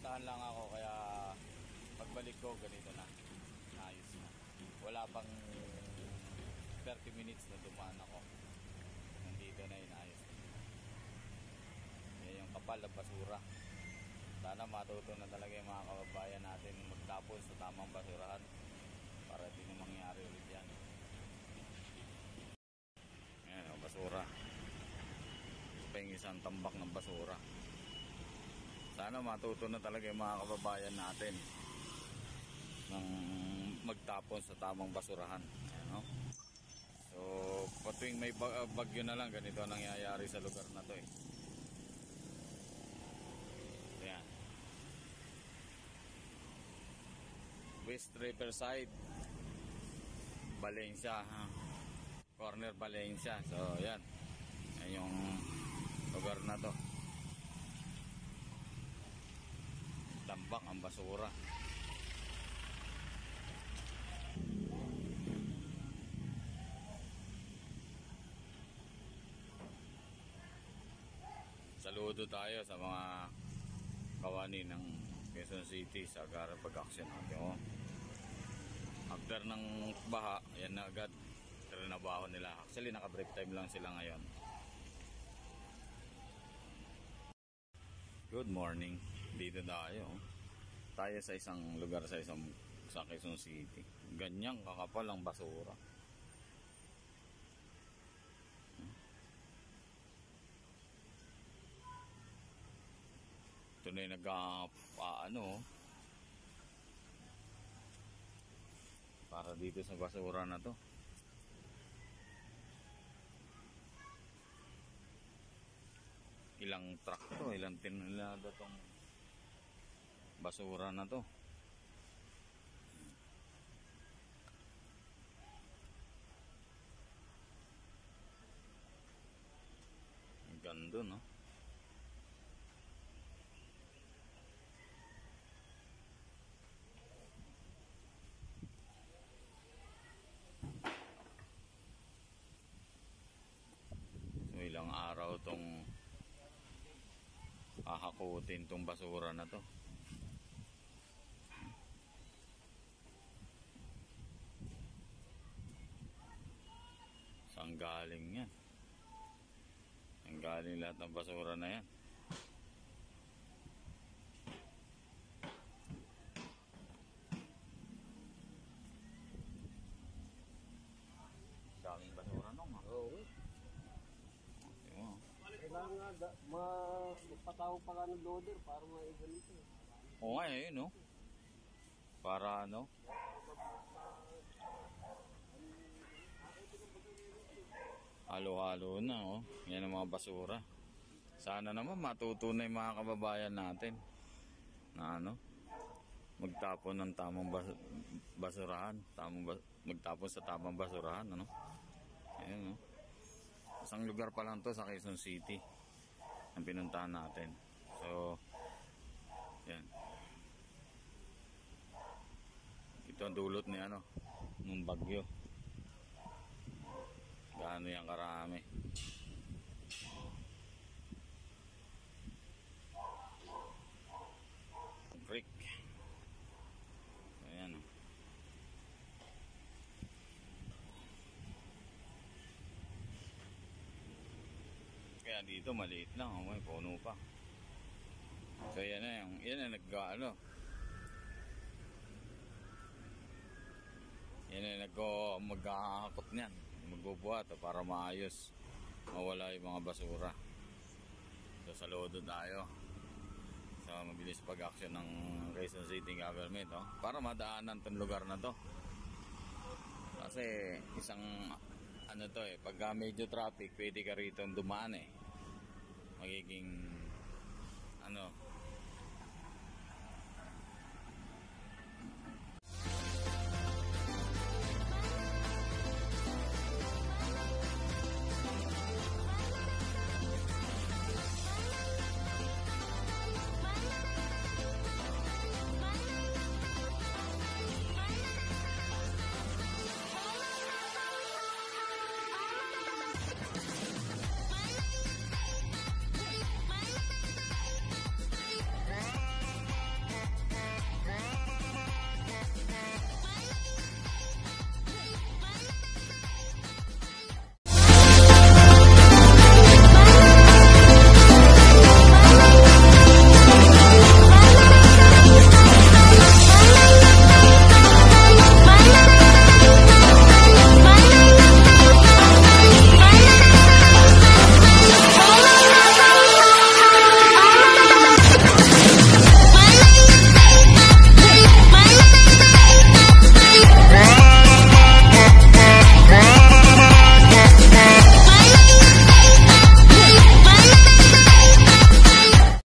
Pupuntahan lang ako kaya pagbalik ko ganito na. Naayos na. Wala pang 30 minutes na dumaan ako. Nandito na inayos. Yan yung kapal ng basura. Sana matuto na talaga yung mga kababayan natin magtapon sa tamang basurahan para di na mangyari ulit yan. Ayan o, basura. Pa yung isang tambak ng basura. Sana matuto na talaga yung mga kababayan natin ng magtapon sa tamang basurahan. Ayan o. So, patuwing may bagyo na lang, ganito ang nangyayari sa lugar na to eh. Ayan. West Riverside, Valencia, corner Valencia. So, ayan. Ayan yung lugar na to. Tambak ang basura. Saludo tayo sa mga kawani ng Quezon City sa pag-action natin. Oh. After ng baha, yan na agad trinabaho nila. Actually, naka-break time lang sila ngayon. Good morning. Dito tayo. Tayo sa isang lugar sa Quezon City. Ganyang kakapal ang basura. Ito na yung para dito sa basura na to. Ilang truck to, ilang tinulada tong basura na to. Ang ganda, no? So, ilang araw tong hahakutin tong basura na to. Saan galing yan? Saan galing lahat ng basura na yan? Daming basura nung ha? Oo. Kailangan nga magpatawag pa ka ng loader para maiganito. Oo nga eh, no? Para ano? Halo-halo na, oh. Yan ang mga basura. Sana naman matuto na yung mga kababayan natin na ano, magtapon ng tamang basurahan. Magtapon sa tamang basurahan, ano? Ayan, no? Isang lugar pa lang to sa Quezon City ang pinuntahan natin. So, yan. Ito ang dulot ni ano, ng bagyo. Gaano yan karami. Creek. Ayan. Kaya dito maliit lang, may puno pa. So yan na yung, yan na nag-ano. Yan na mag-ahakot niyan. Magbubuhat para maayos. Mawala yung mga basura. So saludo tayo sa mabilis pag-action ng Quezon City Government, oh, para madaanan tong lugar na to. Kasi isang ano to eh, pagka medyo traffic, pwede ka rito dumaan eh. Magiging ano,